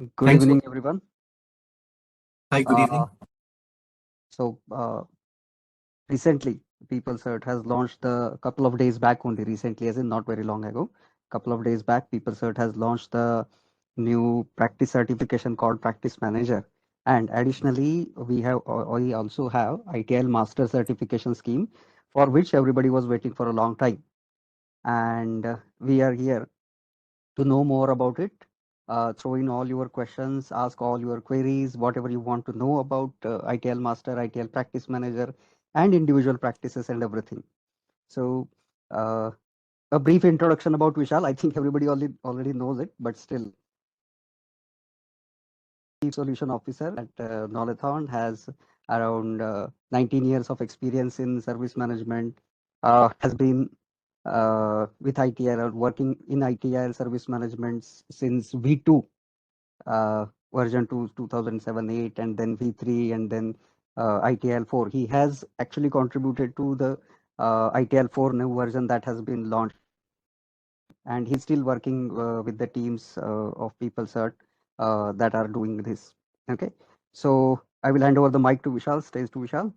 Good Thanks for. evening, everyone. Hi, good Uh, evening. so recently, PeopleCert has launched a couple of days back only. Recently, as in not very long ago, couple of days back, PeopleCert has launched the new practice certification called Practice Manager. And additionally, we also have ITIL Master certification scheme, for which everybody was waiting for a long time. And we are here to know more about it. Throw in all your questions, ask all your queries, whatever you want to know about ITL Master, ITL Practice Manager, and individual practices and everything. So, uh, a brief introduction about Vishal. I think everybody already knows it, but still, Chief Solution Officer at Knowlathon has around 19 years of experience in service management, has been with ITIL, working in ITIL service management since V2 version 2 2007-8, and then V3, and then ITIL 4. He has actually contributed to the ITIL 4 new version that has been launched, and he's still working with the teams of PeopleCert that are doing this. Okay, so I will hand over the mic to Vishal. Stage to Vishal.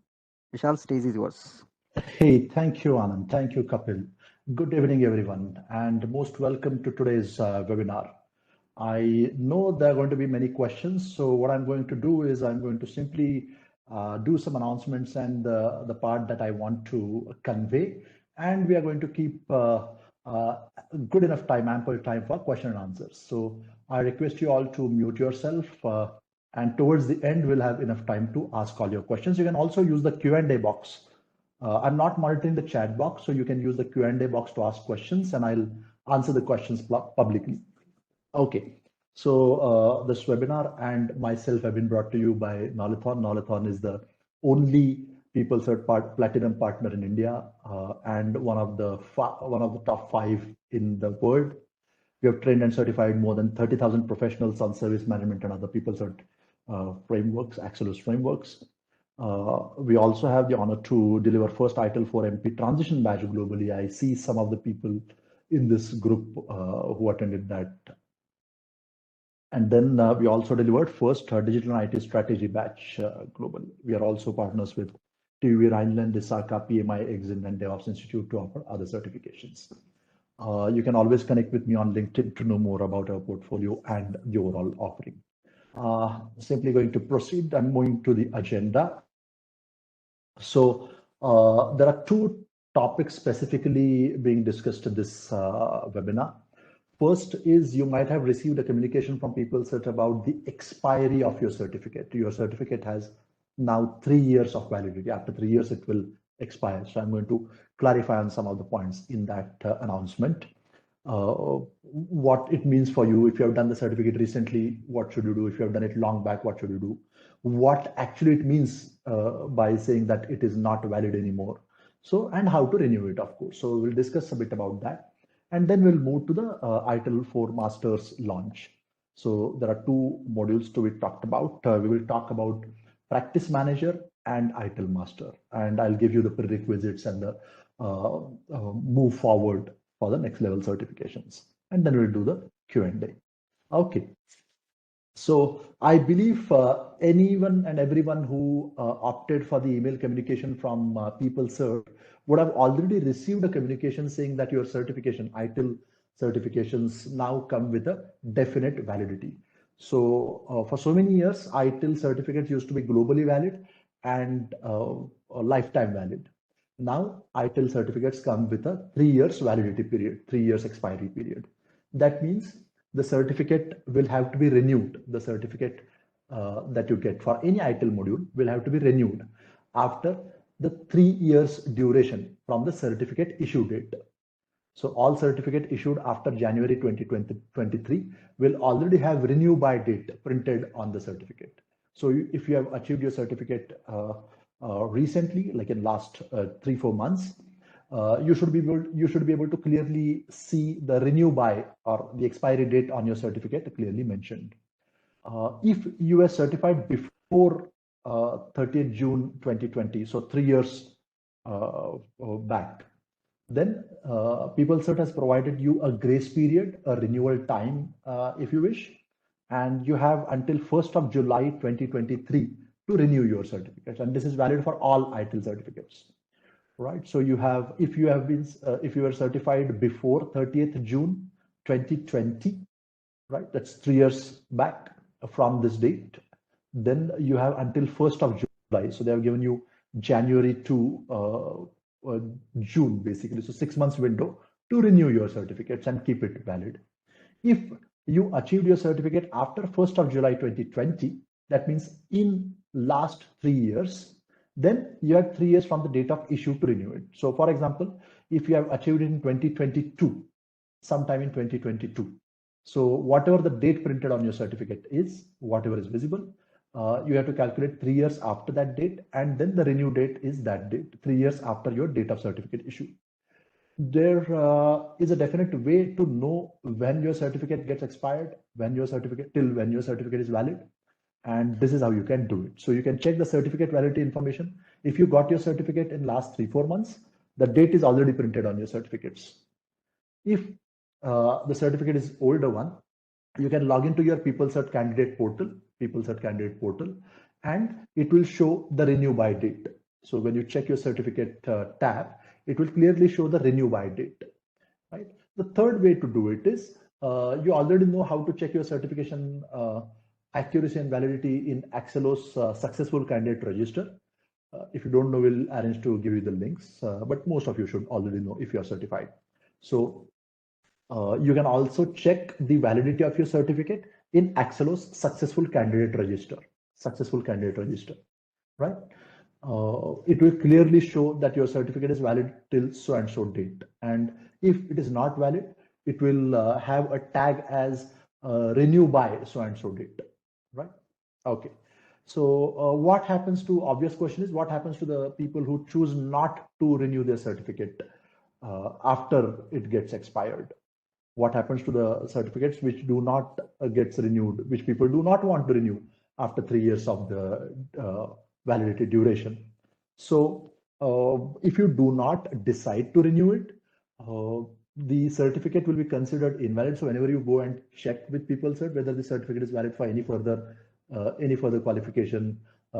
Vishal, stage is yours. Hey, thank you, Anand. Thank you, Kapil. Good evening, everyone, and most welcome to today's webinar. I know there are going to be many questions, so what I'm going to do is I'm going to simply do some announcements and the part that I want to convey, and we are going to keep good enough time, ample time for question and answers. So I request you all to mute yourself, and towards the end, we'll have enough time to ask all your questions. You can also use the Q&A box. I'm not monitoring the chat box, so you can use the Q&A box to ask questions, and I'll answer the questions publicly. Okay, so this webinar and myself have been brought to you by Knowlathon. Knowlathon is the only PeopleCert Platinum partner in India, and one of the top 5 in the world. We have trained and certified more than 30,000 professionals on service management and other PeopleCert frameworks, Axelos frameworks. We also have the honor to deliver first ITIL 4 MP transition badge globally. I see some of the people in this group who attended that. And then we also delivered first digital IT strategy batch globally. We are also partners with TUV Rhineland, Isaka, PMI, Exim, and DevOps Institute to offer other certifications. You can always connect with me on LinkedIn to know more about our portfolio and the overall offering. Simply going to proceed. I'm moving to the agenda. So there are 2 topics specifically being discussed in this webinar. First is you might have received a communication from PeopleCert about the expiry of your certificate. Your certificate has now 3 years of validity. After 3 years, it will expire. So I'm going to clarify on some of the points in that announcement. What it means for you. If you have done the certificate recently, what should you do? If you have done it long back, what should you do? What actually it means by saying that it is not valid anymore. So, and how to renew it, of course. So we'll discuss a bit about that. And then we'll move to the ITIL 4 Masters launch. So there are 2 modules to be talked about. We will talk about Practice Manager and ITIL Master. And I'll give you the prerequisites and the move forward for the next level certifications. And then we'll do the Q&A. Okay. So I believe anyone and everyone who opted for the email communication from PeopleCert would have already received a communication saying that your certification, ITIL certifications now come with a definite validity. So for so many years, ITIL certificates used to be globally valid and lifetime valid. Now ITIL certificates come with a 3 years validity period, 3 years expiry period. That means the certificate will have to be renewed. The certificate that you get for any ITIL module will have to be renewed after the 3 years duration from the certificate issue date. So all certificate issued after January 2023 will already have renew by date printed on the certificate. So if you have achieved your certificate recently, like in last 3-4 months, you should be able to clearly see the renew by or the expiry date on your certificate clearly mentioned. If you were certified before 30th June 2020, so 3 years back, then PeopleCert has provided you a grace period, a renewal time, if you wish. and you have until 1st of July 2023 to renew your certificates, and this is valid for all ITIL certificates, right? So you have, if you have been, if you were certified before 30th June 2020, right? That's 3 years back from this date. Then you have until 1st of July. So they have given you January to June, basically. So 6 months window to renew your certificates and keep it valid. If you achieved your certificate after 1st of July 2020, that means in last 3 years, then you have 3 years from the date of issue to renew it. So for example, if you have achieved it in 2022, sometime in 2022, so whatever the date printed on your certificate is, whatever is visible, you have to calculate 3 years after that date, and then the renew date is that date, 3 years after your date of certificate issue. There is a definite way to know when your certificate gets expired, when your certificate is valid, and this is how you can do it. So you can check the certificate validity information. If you got your certificate in last 3-4 months, the date is already printed on your certificates. If the certificate is older one, you can log into your PeopleCert candidate portal, and it will show the renew by date. So when you check your certificate tab, it will clearly show the renew by date, right? The third way to do it is, you already know how to check your certification accuracy and validity in Axelo's successful candidate register. If you don't know, we'll arrange to give you the links, but most of you should already know if you are certified. So you can also check the validity of your certificate in Axelo's successful candidate register, right? It will clearly show that your certificate is valid till so and so date. And if it is not valid, it will have a tag as renew by so and so date, right? Okay. So what happens to, obvious question is, what happens to the people who choose not to renew their certificate after it gets expired? What happens to the certificates which do not gets renewed, which people do not want to renew after 3 years of the validity duration? So if you do not decide to renew it, the certificate will be considered invalid. So whenever you go and check with PeopleCert whether the certificate is valid for any further qualification,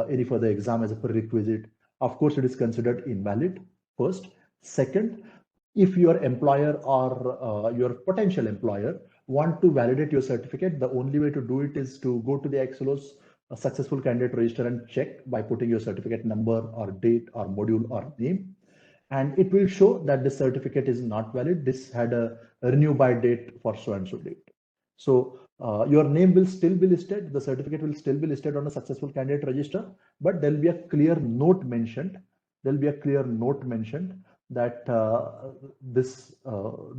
any further exam as a prerequisite, of course it is considered invalid first. Second, if your employer or your potential employer want to validate your certificate, the only way to do it is to go to the Axelo's successful candidate register and check by putting your certificate number or date or module or name, and it will show that the certificate is not valid. This had a renew by date for so and so date. So your name will still be listed, the certificate will still be listed on a successful candidate register, but there'll be a clear note mentioned. That this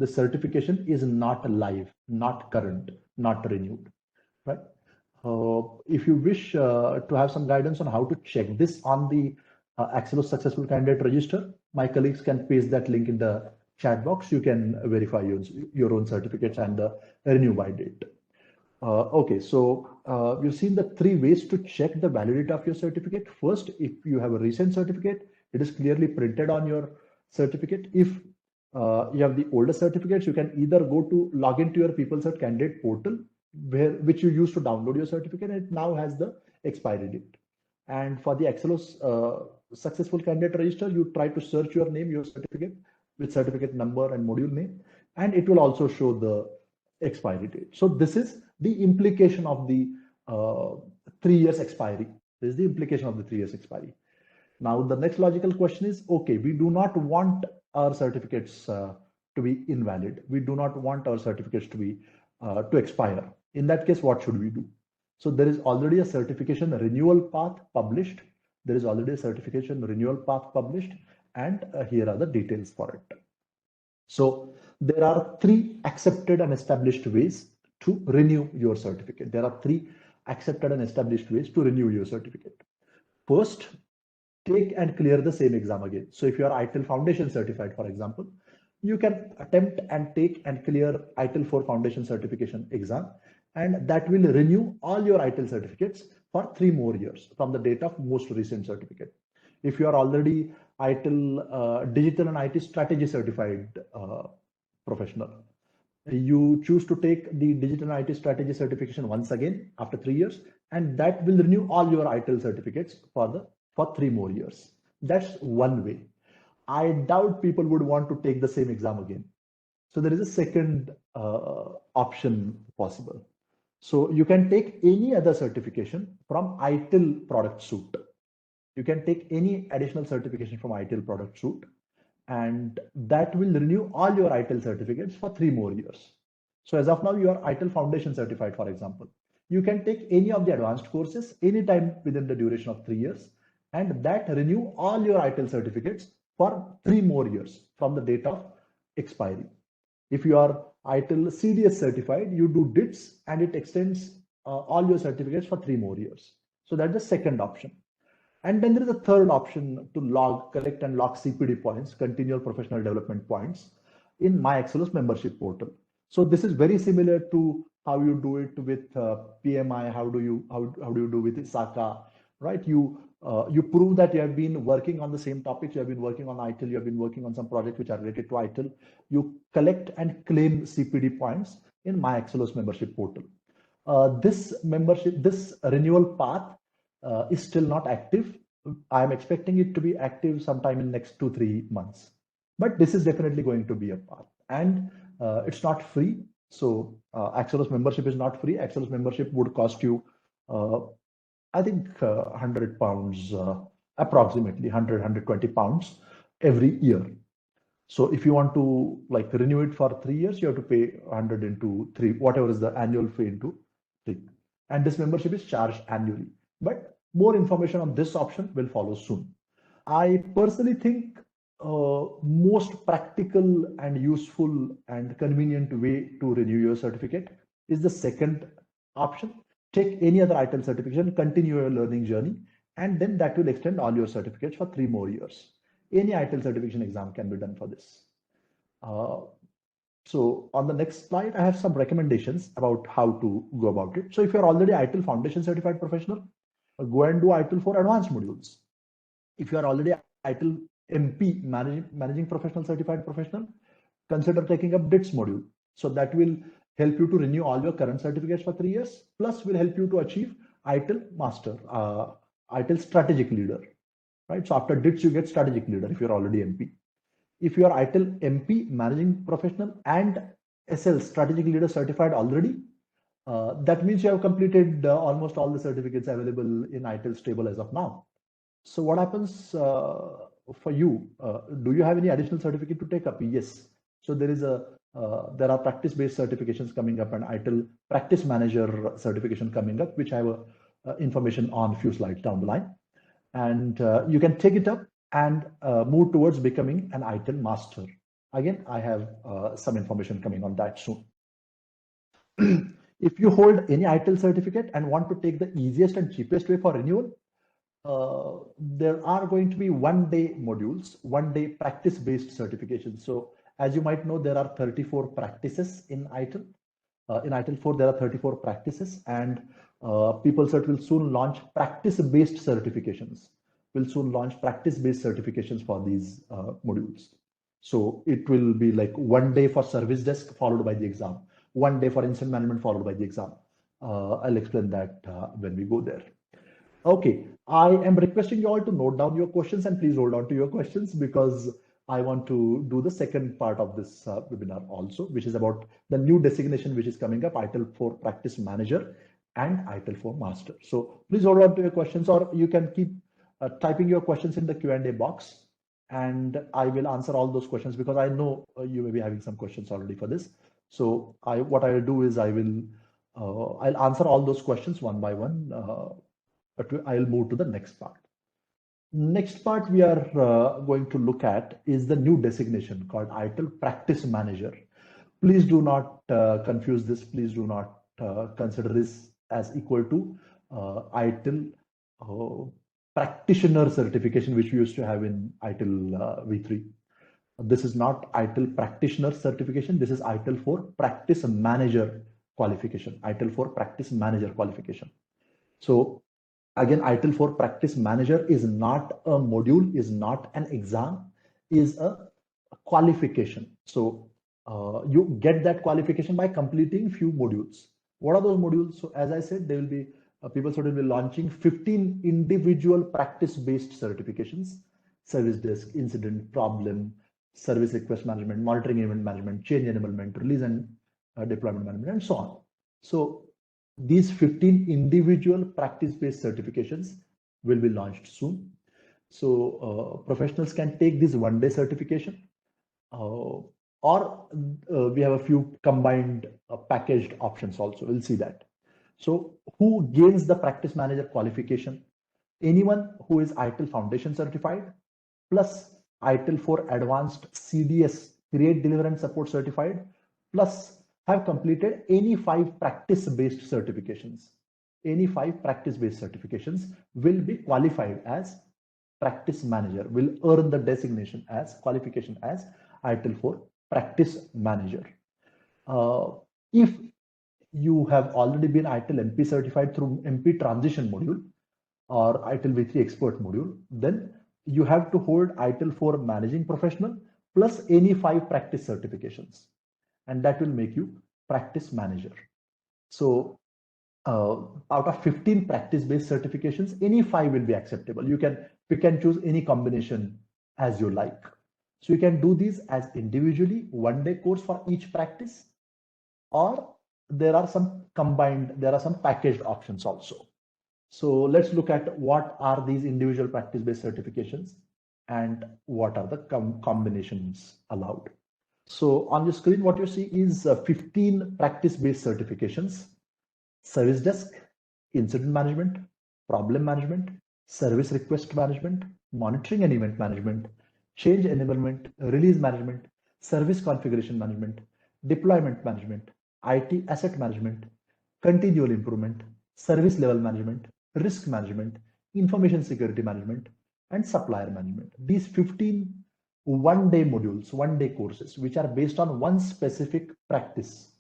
certification is not live, not current, not renewed, right? If you wish to have some guidance on how to check this on the Axelos successful candidate register, my colleagues can paste that link in the chat box. You can verify your own certificates and the renew by date. Okay, so you've seen the 3 ways to check the validity of your certificate. First, if you have a recent certificate, it is clearly printed on your certificate. If you have the older certificates, you can either go to log into your PeopleCert candidate portal, which you used to download your certificate, and it now has the expiry date. And for the Axelos successful candidate register, you try to search your name, your certificate with certificate number and module name, and it will also show the expiry date. So this is the implication of the 3 years expiry. This is the implication of the 3 years expiry. Now, the next logical question is, okay, we do not want our certificates to be invalid. We do not want our certificates to be to expire. In that case, what should we do? So there is already a certification renewal path published. And here are the details for it. So there are 3 accepted and established ways to renew your certificate. First, take and clear the same exam again. So if you are ITIL Foundation certified, for example, you can attempt and take and clear ITIL 4 Foundation certification exam, and that will renew all your ITIL certificates for 3 more years from the date of most recent certificate. If you are already ITIL Digital and IT Strategy certified professional, You choose to take the digital IT strategy certification once again after 3 years, and that will renew all your ITIL certificates for 3 more years. That's one way. I doubt people would want to take the same exam again. So there is a second option possible. So you can take any other certification from ITIL product suite. You can take any additional certification from ITIL product suite, and that will renew all your ITIL certificates for 3 more years. So as of now, you are ITIL Foundation certified, for example. You can take any of the advanced courses anytime within the duration of 3 years, and that renew all your ITIL certificates for 3 more years from the date of expiry. If you are ITIL CDS certified, you do DITS and it extends all your certificates for 3 more years. So that's the second option. And then there is a third option to collect and log CPD points, continual professional development points, in MyExcelos membership portal. So this is very similar to how you do it with PMI. How do you do with ISACA, right? You prove that you have been working on the same topics. You have been working on ITIL. You have been working on some projects which are related to ITIL. You collect and claim CPD points in MyExcelos membership portal. This renewal path is still not active. I'm expecting it to be active sometime in next 2-3 months. But this is definitely going to be a path, and it's not free. So Excelos membership is not free. Excelos membership would cost you, I think, £100, approximately 100-120 pounds every year. So if you want to like renew it for 3 years, you have to pay 100 into 3, whatever is the annual fee into 3. And this membership is charged annually. But more information on this option will follow soon. I personally think most practical and useful and convenient way to renew your certificate is the second option. Take any other ITIL certification, continue your learning journey, and then that will extend all your certificates for 3 more years. Any ITIL certification exam can be done for this. So on the next slide, I have some recommendations about how to go about it. So if you're already ITIL Foundation certified professional, go and do ITIL for advanced modules. If you are already ITIL MP managing professional certified professional, consider taking up DITS module. So that will help you to renew all your current certificates for 3 years, plus will help you to achieve ITIL Master, ITIL Strategic Leader, right? So after DITS, you get Strategic Leader if you're already MP. If you are ITIL MP Managing Professional and SL Strategic Leader certified already, that means you have completed almost all the certificates available in ITIL stable as of now. So what happens for you? Do you have any additional certificate to take up? Yes. So there are practice-based certifications coming up and ITIL Practice Manager certification coming up, which I have information on a few slides down the line. And you can take it up and move towards becoming an ITIL Master. Again, I have some information coming on that soon. If you hold any ITIL certificate and want to take the easiest and cheapest way for renewal, there are going to be one-day modules, one-day practice-based certifications. So as you might know, there are 34 practices in ITIL. In ITIL 4, there are 34 practices, and PeopleCert will soon launch practice-based certifications. Will soon launch practice-based certifications for these modules. So it will be like one day for service desk followed by the exam, one day for incident management followed by the exam. I'll explain that when we go there. Okay, I am requesting you all to note down your questions and please hold on to your questions because I want to do the second part of this webinar also, which is about the new designation which is coming up, ITIL 4 Practice Manager and ITIL 4 Master. So please hold on to your questions, or you can keep typing your questions in the Q&A box and I will answer all those questions because I know you may be having some questions already for this. So what I will do is I'll answer all those questions one by one, but I'll move to the next part. Next part we are going to look at is the new designation called ITIL Practice Manager. Please do not confuse this. Please do not consider this as equal to ITIL Practitioner certification, which we used to have in ITIL V3. This is not ITIL Practitioner certification. This is ITIL 4 Practice Manager qualification. ITIL 4 Practice Manager qualification. So again, ITIL 4 Practice Manager is not a module, is not an exam, is a qualification. So you get that qualification by completing few modules. What are those modules? So as I said, they will be PeopleCert will be launching 15 individual practice-based certifications: service desk, incident, problem, service request management, monitoring event management, change enablement, release and deployment management, and so on. So these 15 individual practice-based certifications will be launched soon. So professionals can take this one-day certification, or we have a few combined packaged options also. We'll see that. So who gains the practice manager qualification? Anyone who is ITIL Foundation certified plus ITIL for advanced CDS, create, deliver and support certified, plus have completed any 5 practice-based certifications. Any 5 practice-based certifications will be qualified as practice manager, will earn the designation as qualification as ITIL for practice manager. If you have already been ITIL MP certified through MP transition module or ITIL V3 expert module, then you have to hold ITIL for managing professional plus any 5 practice certifications, and that will make you practice manager. So out of 15 practice-based certifications, any 5 will be acceptable. You can pick and choose any combination as you like. So you can do these as individually, one-day course for each practice, or there are some combined, there are some packaged options also. So let's look at what are these individual practice-based certifications and what are the combinations allowed. So on your screen, what you see is 15 practice-based certifications: service desk, incident management, problem management, service request management, monitoring and event management, change enablement, release management, service configuration management, deployment management, IT asset management, continual improvement, service level management, risk management, information security management, and supplier management. These 15 one-day modules, one-day courses, which are based on one specific practice,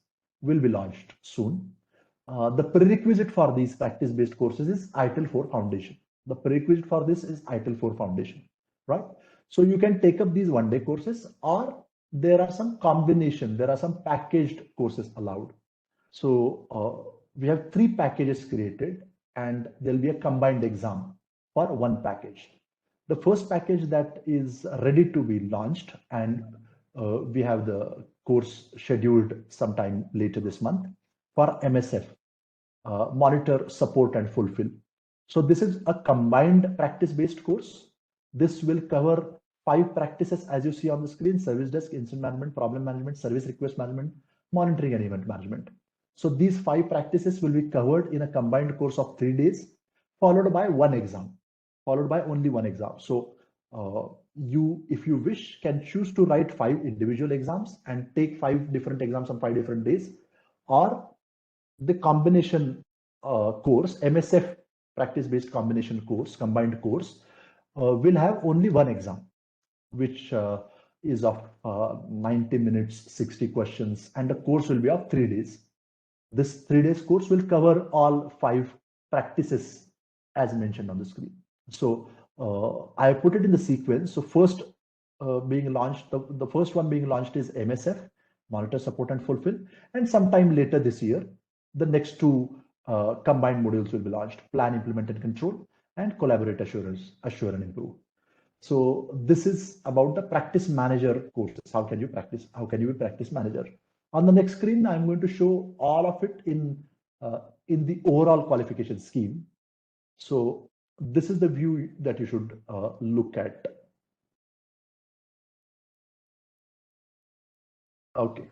will be launched soon. The prerequisite for these practice-based courses is ITIL 4 Foundation. The prerequisite for this is ITIL 4 Foundation, right? So you can take up these one-day courses, or there are some combination, there are some packaged courses allowed. So we have 3 packages created, and there'll be a combined exam for one package. The first package that is ready to be launched, and we have the course scheduled sometime later this month for MSF, monitor, support, and fulfill. So this is a combined practice-based course. This will cover 5 practices as you see on the screen: service desk, incident management, problem management, service request management, monitoring and event management. So these 5 practices will be covered in a combined course of 3 days, followed by one exam, followed by only one exam. So you, if you wish, can choose to write 5 individual exams and take 5 different exams on 5 different days, or the combination course, MSF practice-based combination course, combined course, will have only one exam, which is of 90 minutes, 60 questions, and the course will be of 3 days. This 3 days course will cover all 5 practices as mentioned on the screen. So I put it in the sequence. So first being launched, the first one being launched is MSF, monitor, support, and fulfill, and sometime later this year, the next 2 combined modules will be launched: plan, implement, and control, and collaborate, assurance, assure, and improve. So this is about the practice manager courses. How can you practice? How can you be practice manager? On the next screen, I'm going to show all of it in the overall qualification scheme. So this is the view that you should look at. Okay.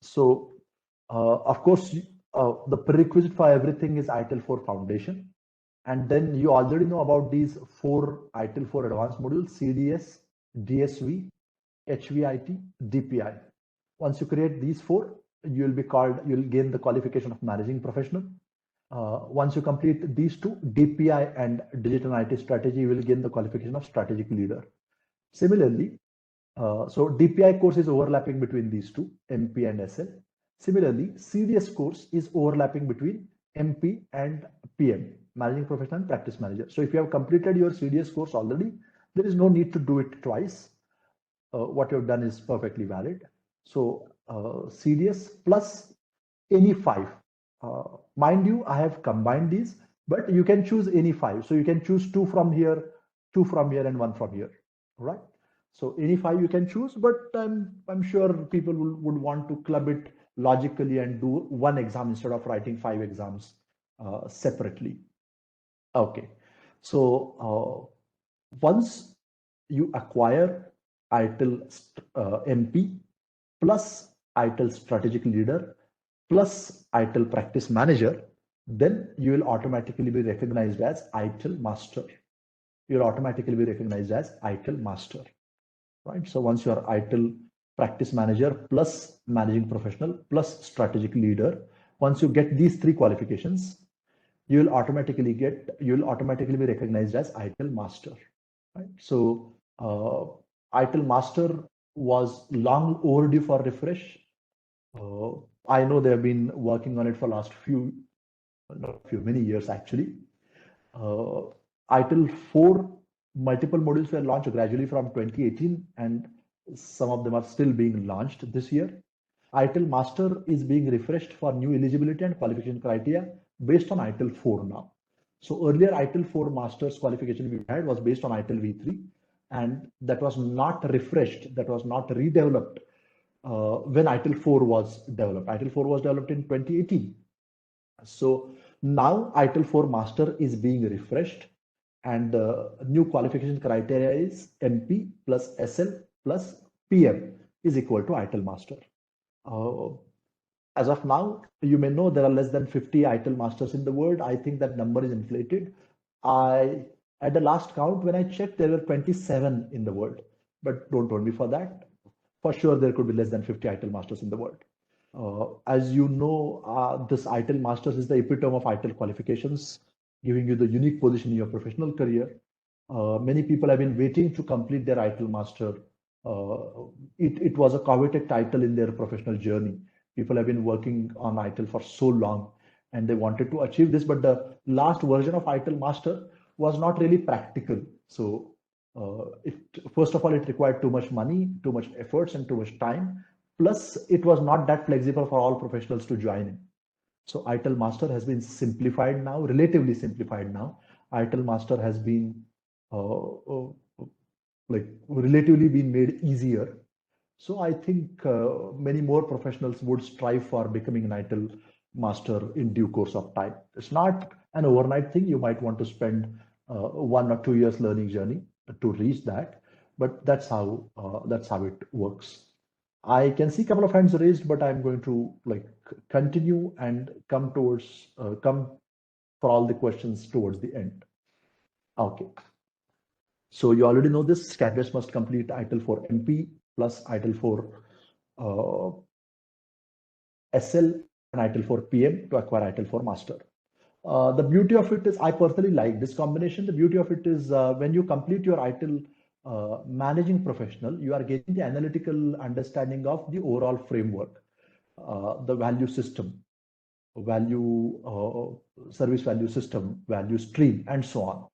So of course, the prerequisite for everything is ITIL 4 Foundation. And then you already know about these 4 ITIL 4 advanced modules: CDS, DSV, HVIT, DPI. Once you create these 4, you'll gain the qualification of managing professional. Once you complete these 2, DPI and digital IT strategy, you will gain the qualification of strategic leader. Similarly, so DPI course is overlapping between these 2, MP and SL. Similarly, CDS course is overlapping between MP and PM, managing professional and practice manager. So if you have completed your CDS course already, there is no need to do it twice. what you've done is perfectly valid. So CDS plus any 5. Mind you, I have combined these, but you can choose any 5. So you can choose 2 from here, 2 from here, and 1 from here, right? So any 5 you can choose, but I'm sure people would want to club it logically and do 1 exam instead of writing 5 exams separately. Okay, so once you acquire ITIL MP plus ITIL strategic leader plus ITIL practice manager, then you will automatically be recognized as ITIL master. You'll automatically be recognized as ITIL master, right? So once you are ITIL practice manager plus managing professional plus strategic leader, once you get these 3 qualifications, you will automatically be recognized as ITIL master, right? So ITIL master was long overdue for refresh. I know they have been working on it for last many years actually. ITIL 4 multiple modules were launched gradually from 2018, and some of them are still being launched this year. ITIL Master is being refreshed for new eligibility and qualification criteria based on ITIL 4 now. So earlier ITIL 4 Master's qualification we had was based on ITIL V3, and that was not refreshed, that was not redeveloped when ITIL 4 was developed. ITIL 4 was developed in 2018. So now ITIL 4 Master is being refreshed, and the new qualification criteria is MP plus SL plus PM is equal to ITIL Master. As of now, you may know there are less than 50 ITIL Masters in the world. I think that number is inflated. At the last count, when I checked, there were 27 in the world, but don't hold me for that. For sure, there could be less than 50 ITIL Masters in the world. As you know, this ITIL Masters is the epitome of ITIL qualifications, giving you the unique position in your professional career. Many people have been waiting to complete their ITIL Master. It was a coveted title in their professional journey. People have been working on ITIL for so long, and they wanted to achieve this, but the last version of ITIL Master was not really practical. So first of all, it required too much money, too much efforts, and too much time. Plus, it was not that flexible for all professionals to join in. So ITIL Master has been simplified now, relatively simplified now. ITIL Master has been relatively been made easier. So I think many more professionals would strive for becoming an ITIL Master in due course of time. It's not an overnight thing. You might want to spend 1 or 2 years learning journey to reach that, but that's how it works. I can see a couple of hands raised, but I'm going to continue and come for all the questions towards the end. Okay. So you already know this. Candidates must complete ITIL 4 MP plus ITIL 4 SL and ITIL 4 PM to acquire ITIL 4 Master. The beauty of it is, I personally like this combination. The beauty of it is when you complete your ITIL managing professional, you are getting the analytical understanding of the overall framework, the value system, service value system, value stream, and so on.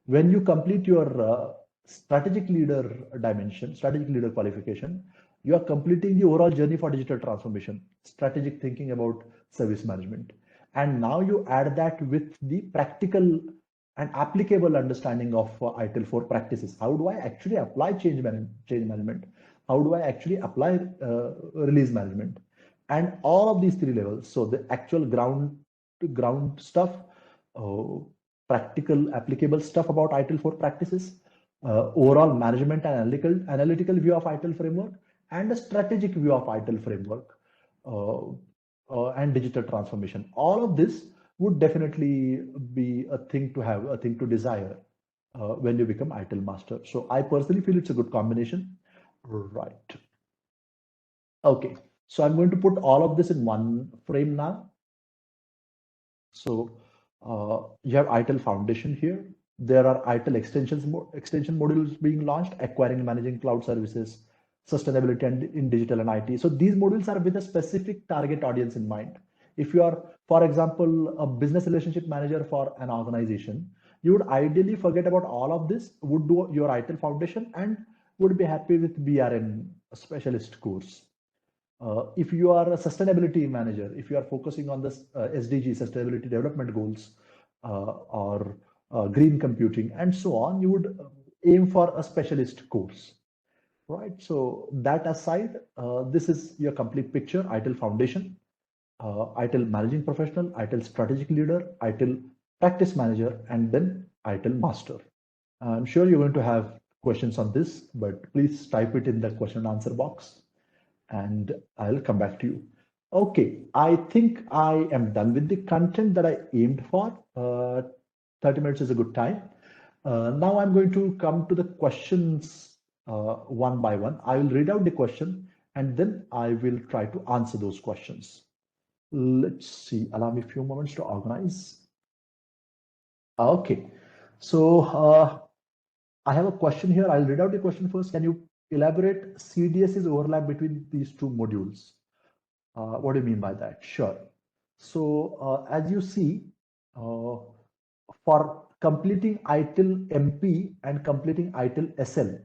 When you complete your strategic leader dimension, strategic leader qualification, you are completing the overall journey for digital transformation, strategic thinking about service management. And now you add that with the practical and applicable understanding of ITIL 4 practices. How do I actually apply change management? How do I actually apply release management? And all of these 3 levels. So the actual ground stuff, practical applicable stuff about ITIL 4 practices, overall management and analytical view of ITIL framework, and a strategic view of ITIL framework and digital transformation. All of this would definitely be a thing to have, a thing to desire when you become ITIL Master. So I personally feel it's a good combination. Right. Okay. So I'm going to put all of this in one frame now. So you have ITIL Foundation here. There are ITIL extension modules being launched, acquiring and managing cloud services, sustainability and in digital and IT. So these modules are with a specific target audience in mind. If you are, for example, a business relationship manager for an organization, you would ideally forget about all of this, would do your ITIL Foundation and would be happy with BRN specialist course. If you are a sustainability manager, if you are focusing on the SDG, sustainability development goals, or green computing and so on, you would aim for a specialist course, right? So that aside, this is your complete picture: ITIL Foundation, ITIL Managing Professional, ITIL Strategic Leader, ITIL Practice Manager, and then ITIL Master. I'm sure you're going to have questions on this, but please type it in the question and answer box and I'll come back to you. Okay, I think I am done with the content that I aimed for. 30 minutes is a good time. Now I'm going to come to the questions one by one. I will read out the question and then I will try to answer those questions. Let's see, allow me a few moments to organize. Okay, so I have a question here. I'll read out the question first. Can you elaborate CDS's overlap between these two modules? What do you mean by that? Sure. So as you see, for completing ITIL MP and completing ITIL SL,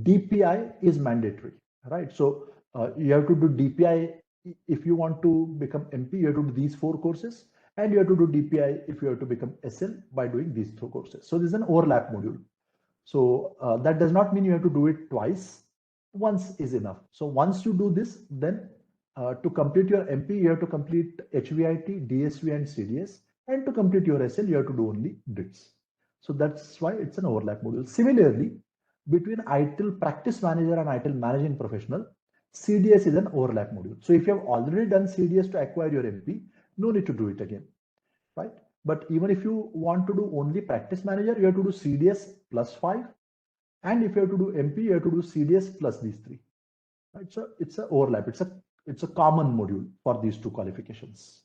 DPI is mandatory, right? So you have to do DPI if you want to become MP. You have to do these 4 courses, and you have to do DPI if you have to become SL by doing these 2 courses. So this is an overlap module. So that does not mean you have to do it twice. Once is enough. So once you do this, then to complete your MP, you have to complete HVIT, DSV, and CDS. And to complete your SL, you have to do only DITS. So that's why it's an overlap module. Similarly, between ITIL Practice Manager and ITIL Managing Professional, CDS is an overlap module. So if you have already done CDS to acquire your MP, no need to do it again, right? But even if you want to do only Practice Manager, you have to do CDS plus 5. And if you have to do MP, you have to do CDS plus these 3. Right? So it's an overlap. It's a common module for these 2 qualifications.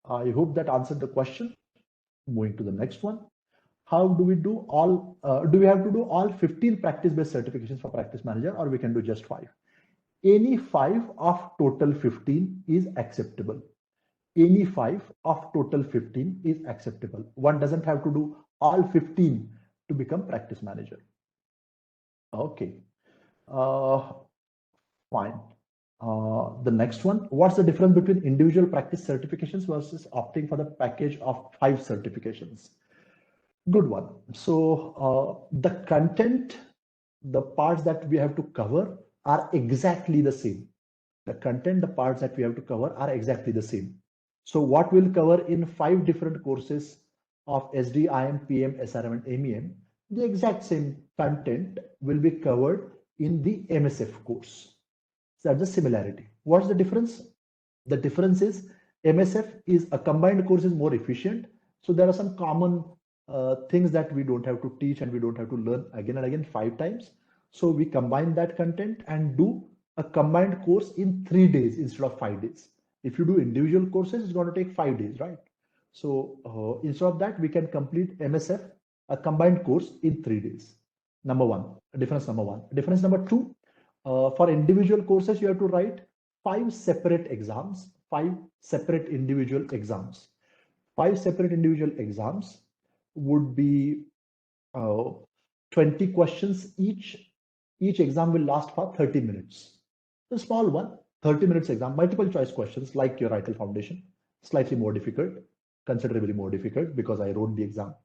I hope that answered the question. Moving to the next one. How do we do all? Do we have to do all 15 practice-based certifications for Practice Manager, or we can do just 5? Any 5 of total 15 is acceptable. Any 5 of total 15 is acceptable. One doesn't have to do all 15 to become Practice Manager. Okay, fine. The next one, what's the difference between individual practice certifications versus opting for the package of 5 certifications? Good one. So the content, the parts that we have to cover are exactly the same. The content, the parts that we have to cover are exactly the same. So what we'll cover in 5 different courses of SD, IM, PM, SRM, and MEM, the exact same content will be covered in the MSF course. So that's the similarity. What's the difference? The difference is MSF is a combined course is more efficient. So there are some common things that we don't have to teach and we don't have to learn again and again 5 times. So we combine that content and do a combined course in 3 days instead of 5 days. If you do individual courses, it's going to take 5 days, right? So instead of that, we can complete MSF, a combined course, in 3 days. Number one, difference number one. Difference number 2, for individual courses, you have to write 5 separate exams, 5 separate individual exams. 5 separate individual exams would be 20 questions each. Each exam will last for 30 minutes. The small one, 30 minutes exam, multiple choice questions like your ITIL Foundation, slightly more difficult, considerably more difficult because I wrote the exam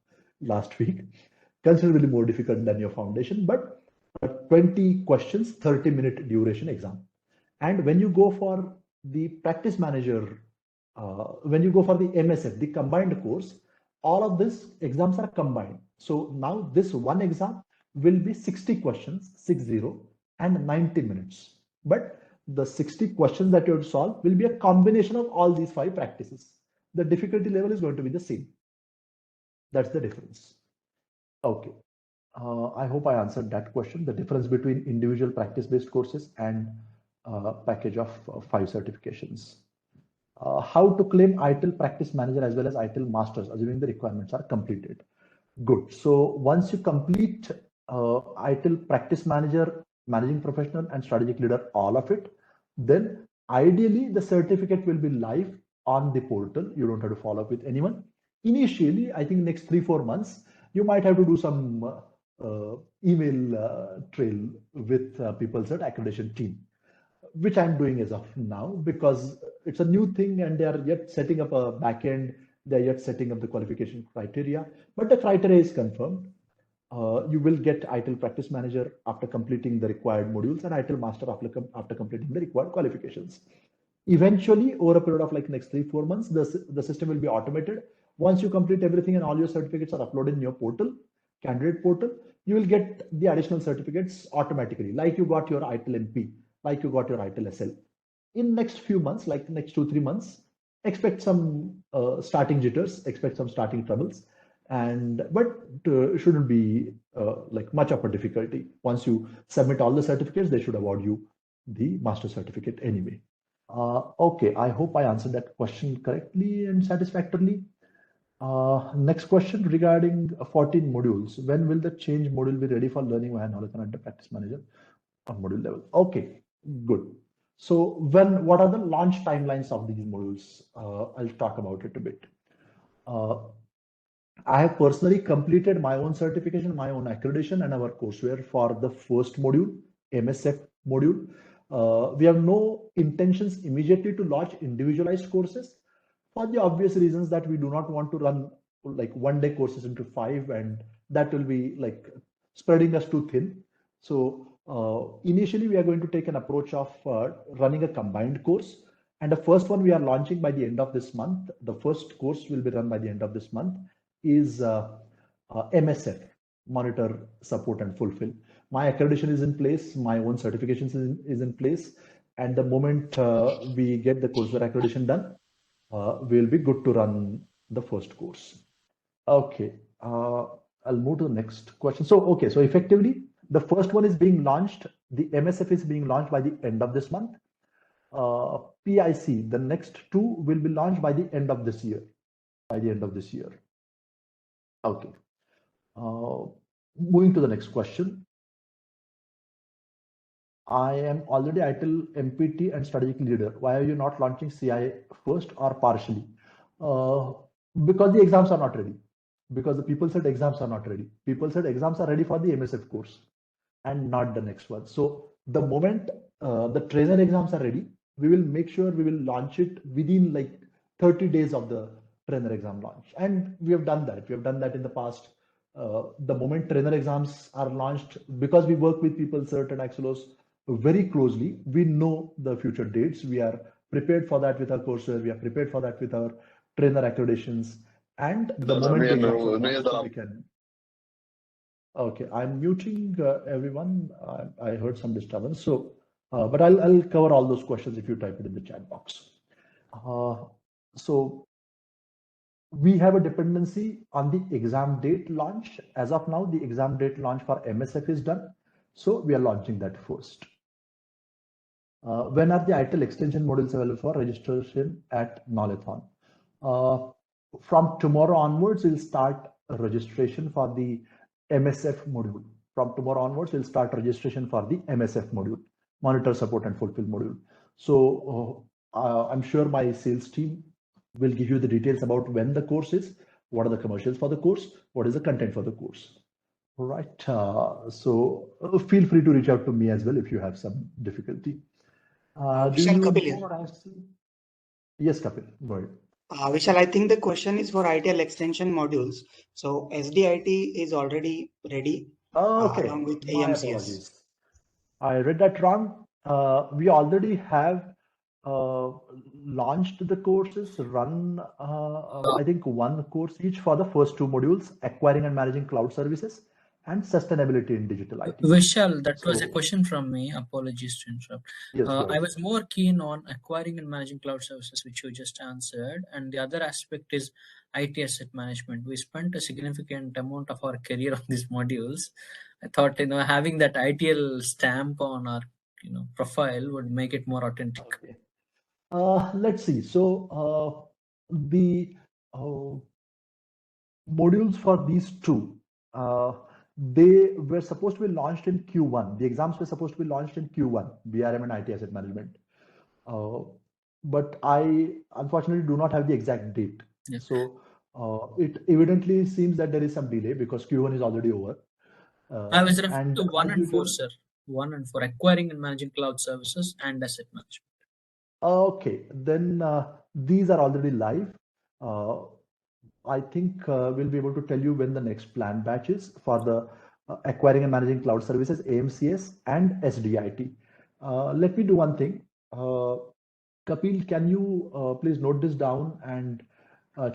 last week, considerably more difficult than your foundation, but 20 questions, 30-minute duration exam. And when you go for the practice manager, when you go for the MSF, the combined course, all of these exams are combined. So now this one exam will be 60 questions, 60, and 90 minutes. But the 60 questions that you have to solve will be a combination of all these 5 practices. The difficulty level is going to be the same. That's the difference. Okay. I hope I answered that question. The difference between individual practice-based courses and package of 5 certifications. How to claim ITIL Practice Manager as well as ITIL Masters, assuming the requirements are completed. Good. So once you complete ITIL Practice Manager, Managing Professional, and Strategic Leader, all of it, then ideally the certificate will be live on the portal. You don't have to follow up with anyone. Initially, I think next 3-4 months, you might have to do some email trail with PeopleCert accreditation team, which I'm doing as of now because it's a new thing and they are yet setting up a backend. They're yet setting up the qualification criteria, but the criteria is confirmed. You will get ITIL Practice Manager after completing the required modules and ITIL Master after completing the required qualifications. Eventually, over a period of like next 3-4 months, the system will be automated. Once you complete everything and all your certificates are uploaded in your portal, candidate portal, you will get the additional certificates automatically, like you got your ITIL MP, like you got your ITIL SL. In next few months, like next 2-3 months, expect some starting jitters, expect some starting troubles, but shouldn't be like much of a difficulty. Once you submit all the certificates, they should award you the master certificate anyway. Okay, I hope I answered that question correctly and satisfactorily. Next question regarding 14 modules. When will the change module be ready for learning via Knowlathon and the practice manager on module level? Okay, good. So what are the launch timelines of these modules? I'll talk about it a bit. I have personally completed my own certification, my own accreditation and our courseware for the first module, MSF module. We have no intentions immediately to launch individualized courses for the obvious reasons that we do not want to run like 1-day courses into 5, and that will be like spreading us too thin. So initially we are going to take an approach of running a combined course, and the first one we are launching by the end of this month. The first course will be run by the end of this month is MSF, Monitor, Support and Fulfill. My accreditation is in place, my own certifications is in place, and the moment we get the courseware accreditation done, we'll be good to run the first course. Okay, I'll move to the next question. So effectively, the first one is being launched. The MSF is being launched by the end of this month. PIC, the next 2 will be launched by the end of this year. Okay. Moving to the next question. I am already ITIL MPT and strategic leader. Why are you not launching CI first or partially? Because the exams are not ready. Because the PeopleCert exams are not ready. PeopleCert exams are ready for the MSF course and not the next one. So the moment the trainer exams are ready, we will make sure we will launch it within like 30 days of the trainer exam launch. And we have done that. We have done that in the past. The moment trainer exams are launched, because we work with PeopleCert and Axelos very closely, we know the future dates. We are prepared for that with our courseware. We are prepared for that with our trainer accreditations. And the moment the exams are launched, we can. Okay, I'm muting everyone. I heard some disturbance. So, but I'll cover all those questions if you type it in the chat box. So we have a dependency on the exam date launch. As of now, the exam date launch for MSF is done. So we are launching that first. When are the ITIL extension modules available for registration at Knowlathon? From tomorrow onwards, we'll start registration for the MSF module. From tomorrow onwards, we'll start registration for the MSF module, Monitor, Support and Fulfill module. So I'm sure my sales team will give you the details about when the course is, what are the commercials for the course, what is the content for the course. All right. So feel free to reach out to me as well if you have some difficulty. Vishal, Kapil. Yes, Kapil, go ahead. Vishal, I think the question is for ITIL extension modules. So SDIT is already ready along with AMCS. I read that wrong. We already have launched the courses, run I think 1 course each for the first 2 modules, acquiring and managing cloud services and sustainability in digital IT. Vishal, that was a question from me. Apologies to interrupt. Yes, I was more keen on acquiring and managing cloud services, which you just answered. And the other aspect is IT asset management. We spent a significant amount of our career on these modules. I thought, having that ITIL stamp on our, profile would make it more authentic. Okay. Let's see. So the modules for these 2, they were supposed to be launched in Q1. The exams were supposed to be launched in Q1, BRM and IT asset management. But I unfortunately do not have the exact date. Yeah. So it evidently seems that there is some delay because Q1 is already over. I was referring And to 1 as and 4, usual, sir. 1 and 4, acquiring and managing cloud services and asset management. okay, then these are already live. I think we'll be able to tell you when the next plan batch is for the acquiring and managing cloud services, AMCS and SDIT. Let me do one thing. Kapil, can you please note this down and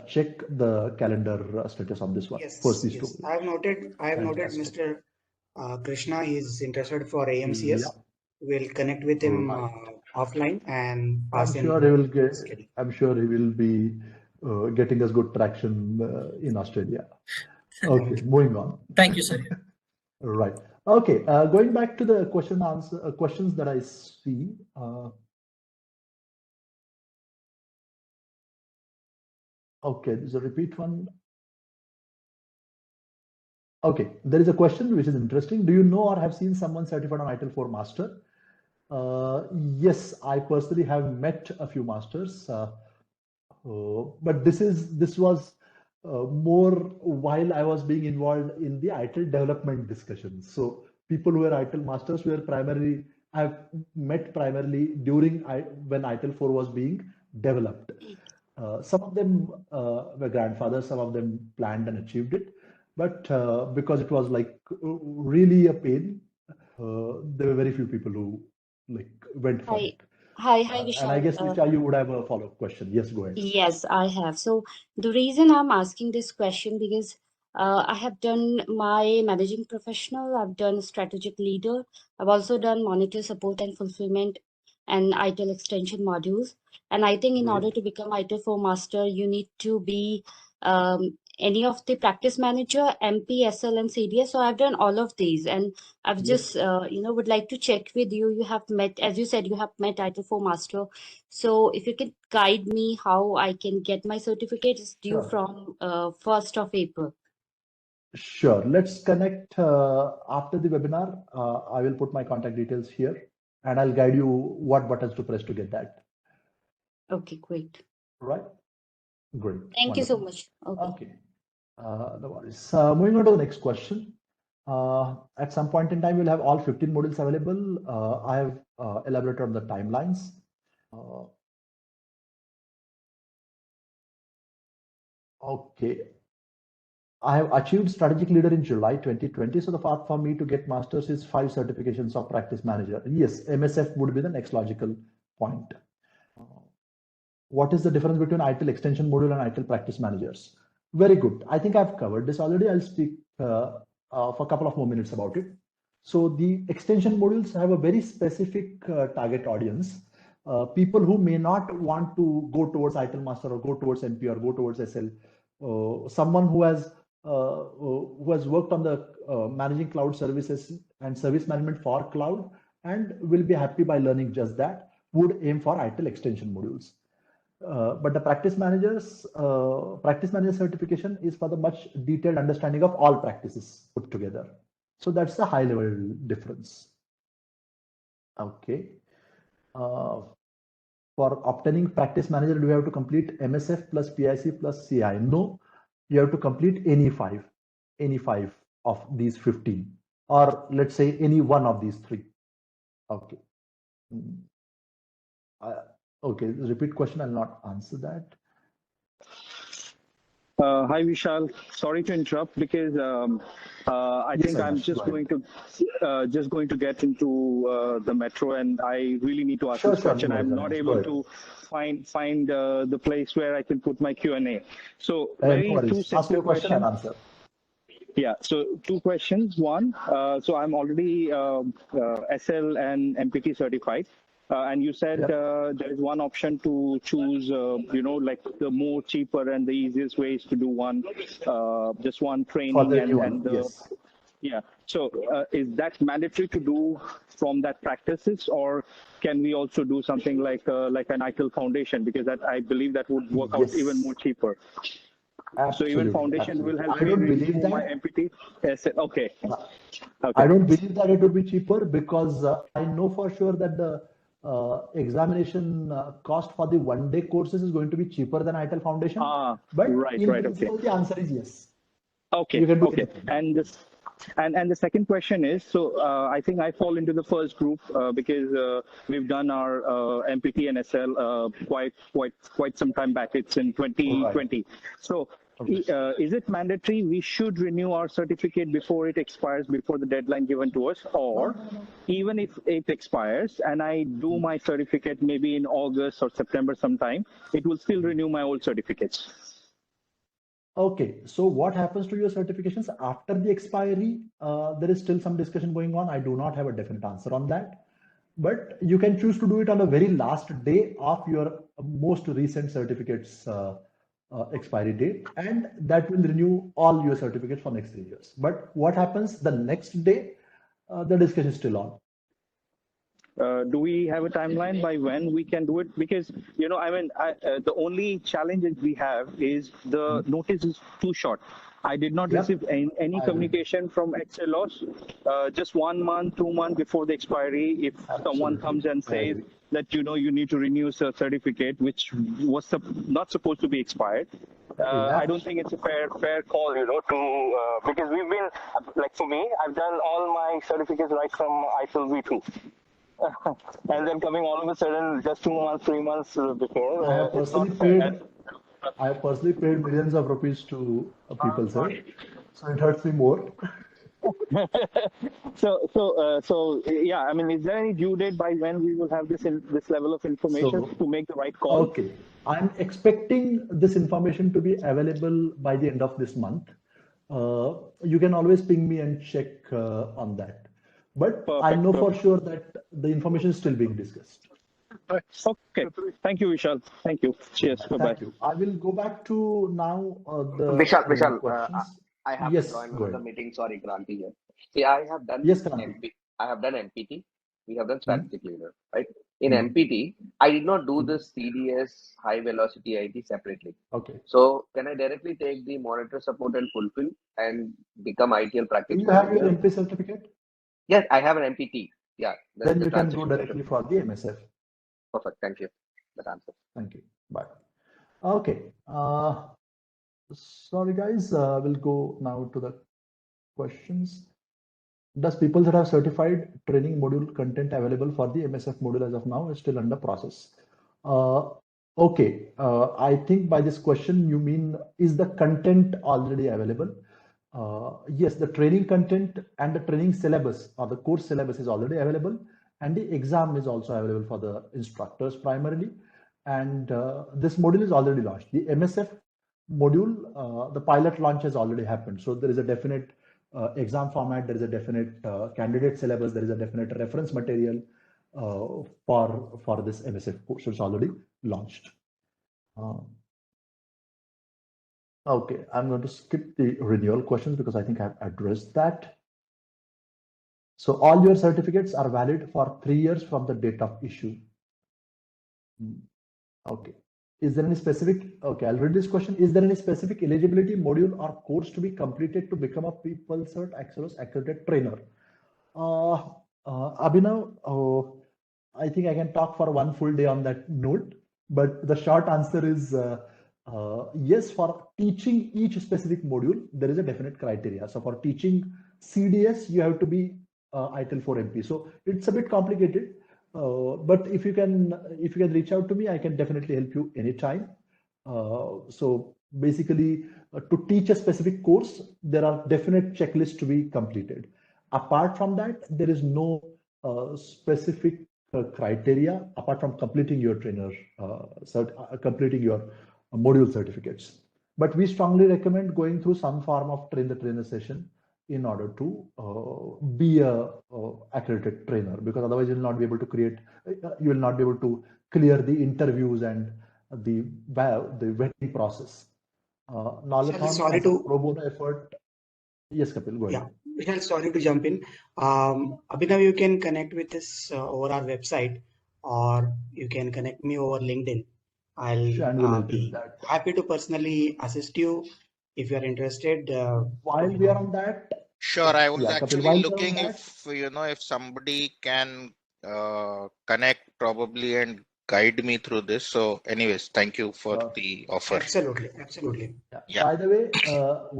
check the calendar status on this one? First, Yes, these yes. two. I have noted. Fantastic. Mr. Krishna is interested for AMCS. Yeah, We'll connect with him right. offline and I'm pass him sure he the will get. schedule. I'm sure he will be getting us good traction in Australia. Okay, moving on. Thank you, sir. Right. Okay. Going back to the questions that I see. Okay, there's a repeat one. Okay, there is a question which is interesting. Do you know or have seen someone certified on ITIL 4 Master? Yes, I personally have met a few masters, but this was more while I was being involved in the ITIL development discussions. So people who were ITIL masters were primarily I've met primarily during when ITIL 4 was being developed. Some of them were grandfathers, some of them planned and achieved it, but because it was like really a pain, there were very few people who like went for Hi, it. hi, And I Vishal. guess Nisha, you would have a follow-up question. Yes, go ahead. Yes, I have. So the reason I'm asking this question because I have done my managing professional, I've done strategic leader, I've also done monitor support and fulfillment and ITIL extension modules. And I think in order Great. to become ITIL 4 master, you need to be any of the practice manager, MP, SL, and CDS. So I've done all of these, and I've Yes. just would like to check with you. You have met, as you said, you have met ITIL 4 master. So if you can guide me how I can get my certificate, is due Sure. from 1st of April. Sure. Let's connect after the webinar. I will put my contact details here and I'll guide you what buttons to press to get that. Okay, great. Right? Great. Thank you so Wonderful. much. Okay. Okay. No worries. Moving on to the next question. At some point in time, we'll have all 15 modules available. I have elaborated on the timelines. Okay. I have achieved strategic leader in July 2020. So the path for me to get masters is 5 certifications of practice manager. Yes, MSF would be the next logical point. What is the difference between ITIL extension module and ITIL practice managers? Very good. I think I've covered this already. I'll speak for a couple of more minutes about it. So the extension modules have a very specific target audience. People who may not want to go towards ITIL Master or go towards MP or go towards SL. Someone who has worked on the managing cloud services and service management for cloud and will be happy by learning just that, would aim for ITIL extension modules. But the practice manager certification is for the much detailed understanding of all practices put together. So that's the high level difference. Okay. For obtaining practice manager, do you have to complete MSF plus PIC plus CI? No, you have to complete any five of these 15, or let's say any one of these 3. Okay. Okay, repeat question. I'll not answer that. Hi Vishal, sorry to interrupt because I think I'm just going to get into the metro and I really need to ask this question. I'm not able to find the place where I can put my Q&A. So very two simple questions. And answer. Yeah, so 2 questions. One, so I'm already SL and MPT certified. And you said there is one option to choose, like the more cheaper and the easiest ways to do one, just one training yes. Yeah. So is that mandatory to do from that practices, or can we also do something like an ITIL foundation? Because that I believe that would work out even more cheaper. Absolutely, so even foundation will help I don't me believe that. my MPT. Yes. Okay. I don't believe that it would be cheaper because I know for sure that the examination cost for the one-day courses is going to be cheaper than ITIL Foundation. But in principle, the answer is yes. Okay. Okay. And the second question is, so I think I fall into the first group because we've done our MPT and SL quite some time back. It's in 2020. Right. So is it mandatory we should renew our certificate before it expires, before the deadline given to us, or even if it expires and I do my certificate maybe in August or September sometime, it will still renew my old certificates? Okay, so what happens to your certifications after the expiry? There is still some discussion going on. I do not have a definite answer on that, but you can choose to do it on the very last day of your most recent certificates expiry date, and that will renew all your certificates for next 3 years. But what happens the next day? The discussion is still on. Do we have a timeline by when we can do it? Because, you know, I mean, the only challenge that we have is the notice is too short. I did not receive any communication from XLOs just 1 month, 2 months before the expiry. If someone comes and says that, you know, you need to renew a certificate, which was not supposed to be expired, I don't think it's a fair call, you know, to because we've been, like for me, I've done all my certificates right from ITIL V2. And then coming all of a sudden just 2 months, 3 months before. I have personally paid millions of rupees to PeopleCert, so it hurts me more. So yeah, I mean, is there any due date by when we will have this level of information to make the right call? Okay, I'm expecting this information to be available by the end of this month. You can always ping me and check on that. But I know for sure that the information is still being discussed. Okay. Thank you, Vishal. Thank you. Cheers. Bye-bye. Thank you. I will go back to now the Vishal, questions. I have to join another meeting. Sorry, Kranti here. See, I have done I have done MPT. We have done strategic leader, right? In MPT, I did not do this CDS high velocity IT separately. Okay. So can I directly take the monitor support and fulfill and become ITIL practice? Do you have your MP certificate? Yes, I have an MPT. Yeah. Then you can go directly for the MSF. Perfect. Thank you. That answer. Thank you. Bye. Okay. Sorry, guys. We'll go now to the questions. Does people that have certified training module content available for the MSF module as of now is still under process? Okay. I think by this question, you mean, is the content already available? Yes, the training content and the training syllabus or the course syllabus is already available, and the exam is also available for the instructors primarily. And this module is already launched. The MSF module, the pilot launch has already happened. So there is a definite exam format, there is a definite candidate syllabus, there is a definite reference material for this MSF course. So it's already launched. Okay, I'm going to skip the renewal questions because I think I've addressed that. So all your certificates are valid for 3 years from the date of issue. Okay. Is there any specific, okay, I'll read this question. Is there any specific eligibility module or course to be completed to become a PeopleCert accredited trainer? Abhinav, I think I can talk for 1 full day on that note, but the short answer is yes, for teaching each specific module, there is a definite criteria. So for teaching CDS, you have to be ITIL 4 MP. So it's a bit complicated, but if you can reach out to me, I can definitely help you anytime. So basically, to teach a specific course, there are definite checklists to be completed. Apart from that, there is no specific criteria apart from completing your trainer, completing your module certificates. But we strongly recommend going through some form of train the trainer session in order to be a accredited trainer, because otherwise you will not be able to create, you will not be able to clear the interviews and the vetting process. Knowlathon, sorry to pro bono effort. Yes, Kapil, go ahead. Yeah, Vishal, sorry to jump in. Abhinav, you can connect with us over our website, or you can connect me over LinkedIn. I'll be happy to personally assist you if you are interested. While we are on that, sure, I was actually looking if, you know, if somebody can connect probably and guide me through this. So anyways, thank you for the offer. Absolutely. Absolutely. Yeah. By the way,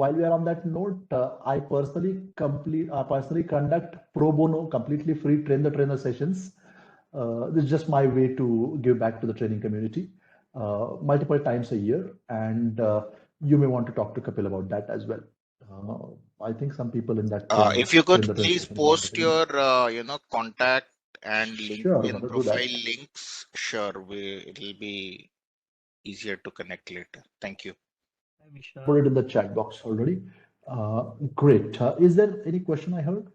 while we are on that note, I personally conduct pro bono, completely free train the trainer sessions. This is just my way to give back to the training community multiple times a year. And you may want to talk to Kapil about that as well. I think some people in that If you could please post your contact and LinkedIn profile links, sure, it'll be easier to connect later. Thank you. Put it in the chat box already. Great. Is there any question I heard?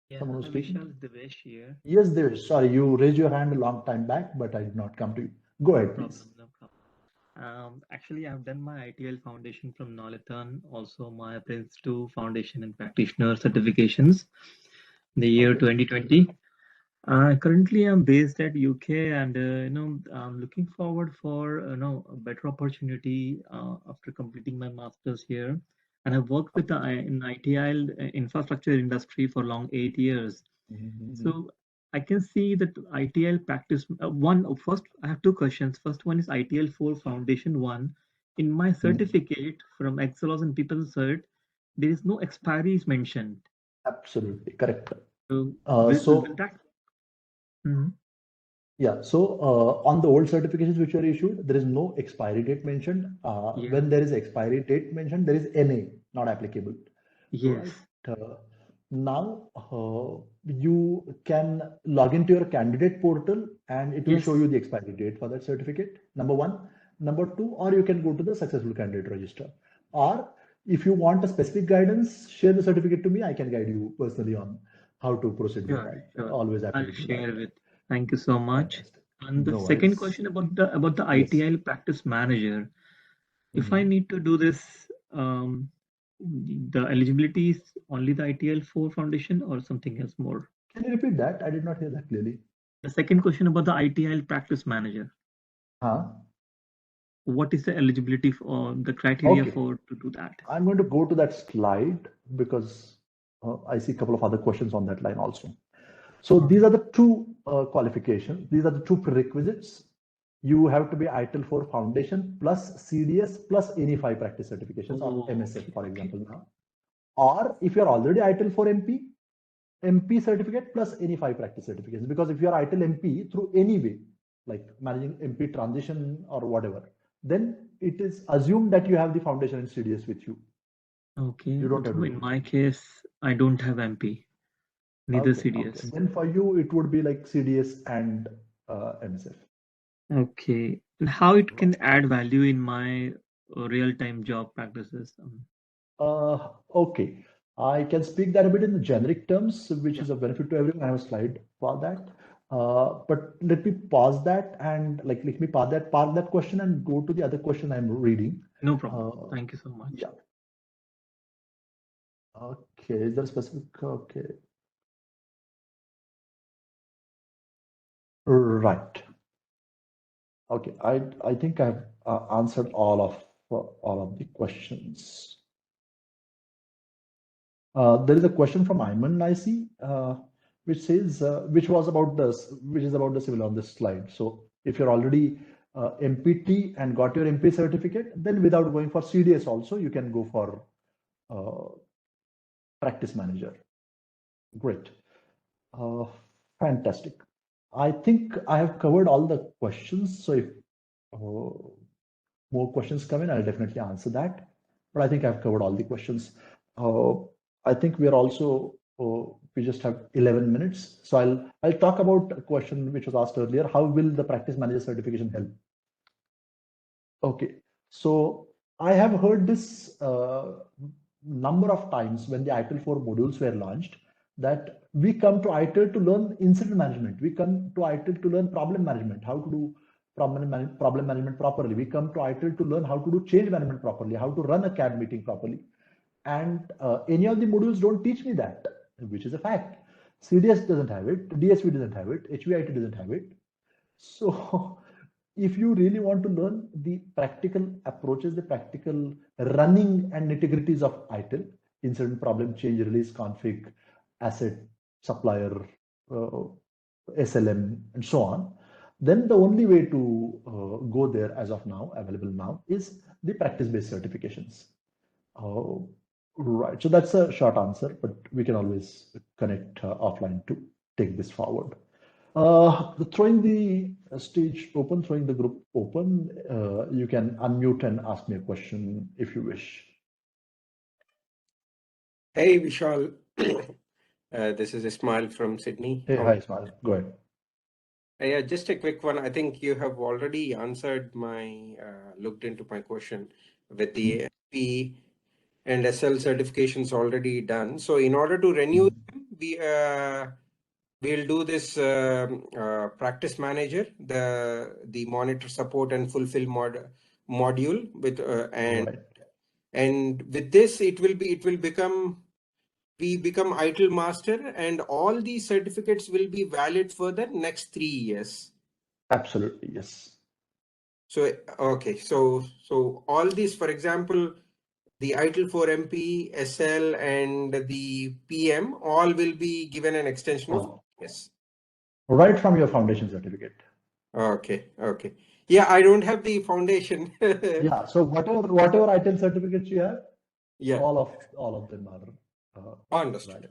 Yeah, Someone was speaking? Vishal, Devesh here. Yes, there is. Sorry, you raised your hand a long time back, but I did not come to you. Go ahead, please. No problem. Actually, I've done my ITIL Foundation from Knowlathon, also my Prince 2 Foundation and Practitioner certifications in the year 2020. Currently, I'm based at UK, and I'm looking forward for a better opportunity after completing my masters here. And I've worked with in ITIL infrastructure industry for long 8 years. So I can see that ITIL practice first. I have two questions. First one is ITIL 4 Foundation 1. In my certificate from Excelos and PeopleCert, there is no expiry is mentioned. Absolutely correct. Will that Yeah, so on the old certifications which are issued, there is no expiry date mentioned. When there is expiry date mentioned, there is NA, not applicable. Yes. Right? Now you can log into your candidate portal and it will show you the expiry date for that certificate, number one. Number two, or you can go to the successful candidate register. Or if you want a specific guidance, share the certificate to me. I can guide you personally on how to proceed with that. Sure. Always happy I'll to do share that. with. Thank you so much. Fantastic. And the No second worries. question about the ITIL practice manager. If I need to do this, the eligibility is only the ITIL 4 foundation or something else more? Can you repeat that? I did not hear that clearly. The second question about the ITIL practice manager. What is the eligibility for the criteria for to do that? I'm going to go to that slide because I see a couple of other questions on that line also. So these are the two qualifications. These are the two prerequisites. You have to be ITIL 4 Foundation plus CDS plus any 5 practice certifications or MSF, for example, now. Or if you're already ITIL 4 MP certificate plus any 5 practice certifications. Because if you're ITIL MP through any way, like managing MP transition or whatever, then it is assumed that you have the foundation and CDS with you. Okay. You don't have in my case, I don't have MP, neither CDS. Okay. Then for you, it would be like CDS and MSF. Okay. And how it can add value in my real-time job practices? Okay. I can speak that a bit in the generic terms, which is a benefit to everyone. I have a slide for that. But let me pause that and let me park that question and go to the other question I'm reading. No problem. Thank you so much. Yeah. Okay. Is there a specific? Okay. Right. Okay. I think I've answered all of the questions. There is a question from Ayman Naisi, which says, which is about the civil on this slide. So if you're already MPT and got your MP certificate, then without going for CDS also, you can go for practice manager. Great. Fantastic. I think I have covered all the questions. So if more questions come in, I'll definitely answer that. But I think I've covered all the questions. I think we are also, we just have 11 minutes. So I'll talk about a question which was asked earlier. How will the practice manager certification help? Okay. So I have heard this number of times when the ITIL 4 modules were launched, that we come to ITIL to learn incident management. We come to ITIL to learn problem management, how to do problem management properly. We come to ITIL to learn how to do change management properly, how to run a CAB meeting properly. And any of the modules don't teach me that, which is a fact. CDS doesn't have it, DSV doesn't have it, HVIT doesn't have it. So if you really want to learn the practical approaches, the practical running and nitty-gritties of ITIL, incident, problem, change, release, config, asset, supplier, SLM, and so on, then the only way to go there as of now, available now, is the practice-based certifications. Right, so that's a short answer, but we can always connect offline to take this forward. Throwing the stage open, throwing the group open, you can unmute and ask me a question if you wish. Hey, Vishal. This is Ismail from Sydney. Hey, hi, Ismail. Go ahead. Yeah, just a quick one. I think you have already answered my, looked into my question with the MP and SL certifications already done. So in order to renew them, we'll do this practice manager, the monitor, support, and fulfill module with and with this we become ITIL Master, and all these certificates will be valid for the next 3 years. Absolutely, yes. So okay, so all these, for example, the ITIL for MP, SL, and the PM, all will be given an extension of yes. Right from your foundation certificate. Okay. Yeah, I don't have the foundation. Yeah, so whatever ITIL certificates you have, yeah, all of them are understood.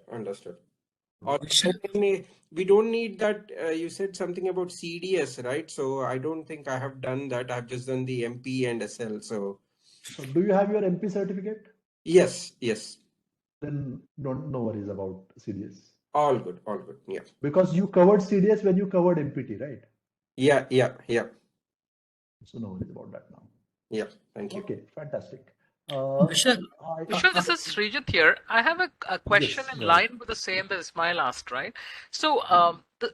We don't need that. You said something about CDS, right? So I don't think I have done that. I've just done the MP and SL. So do you have your MP certificate? Yes. Then no worries about CDS. All good. Yeah. Because you covered CDS when you covered MPT, right? Yeah. So no worries about that now. Yeah. Thank you. Okay, fantastic. Vishal, this is Srijit here. I have a question in line with the same that Ismail asked, right? So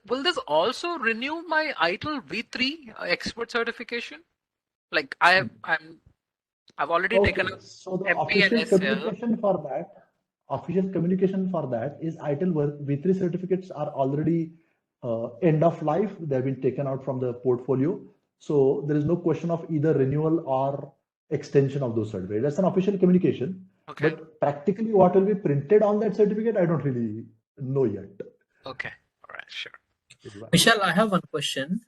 will this also renew my ITIL V3 expert certification? Like I've already taken up so the MP official and SL. communication for that is ITIL V3 certificates are already end of life. They've been taken out from the portfolio. So there is no question of either renewal or extension of those certificates. That's an official communication. Okay. But practically what will be printed on that certificate, I don't really know yet. Okay. All right. Sure. Vishal, I have one question.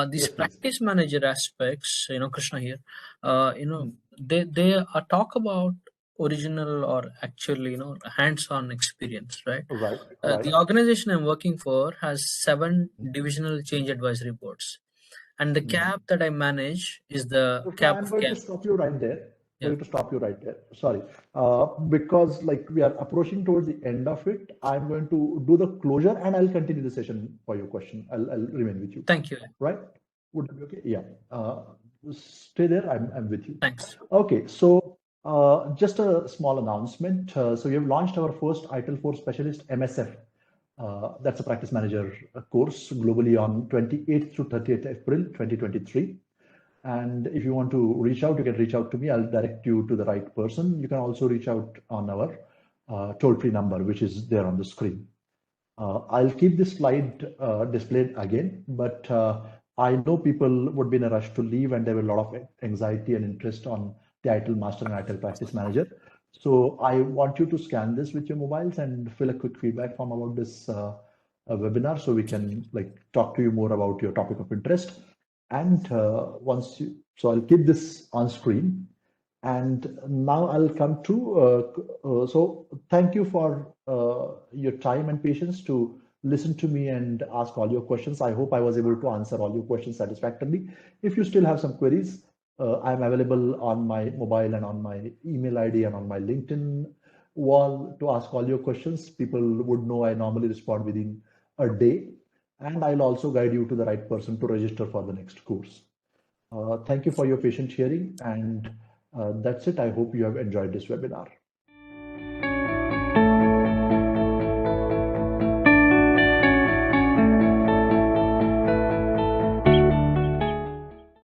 These practice manager aspects, Krishna here, they are talk about original or actually, hands-on experience, right? Right. The organization I'm working for has 7 divisional change advisory boards. And the CAP that I manage is the CAP of CAP. I'm going to stop you right there. Sorry. Because we are approaching towards the end of it, I'm going to do the closure and I'll continue the session for your question. I'll remain with you. Thank you. Right? Would that be okay? Yeah. Stay there. I'm with you. Thanks. Okay. So just a small announcement. So we have launched our first ITIL 4 specialist MSF. That's a practice manager course globally on 28th to 30th April 2023. And if you want to reach out, you can reach out to me. I'll direct you to the right person. You can also reach out on our toll-free number, which is there on the screen. I'll keep this slide displayed again, but I know people would be in a rush to leave and there were a lot of anxiety and interest on the ITIL Master and ITIL Practice Manager. So I want you to scan this with your mobiles and fill a quick feedback form about this webinar so we can talk to you more about your topic of interest. And so I'll keep this on screen. And now I'll come to, so thank you for your time and patience to listen to me and ask all your questions. I hope I was able to answer all your questions satisfactorily. If you still have some queries, I'm available on my mobile and on my email ID and on my LinkedIn wall to ask all your questions. People would know I normally respond within a day. And I'll also guide you to the right person to register for the next course. Thank you for your patient hearing. And that's it. I hope you have enjoyed this webinar.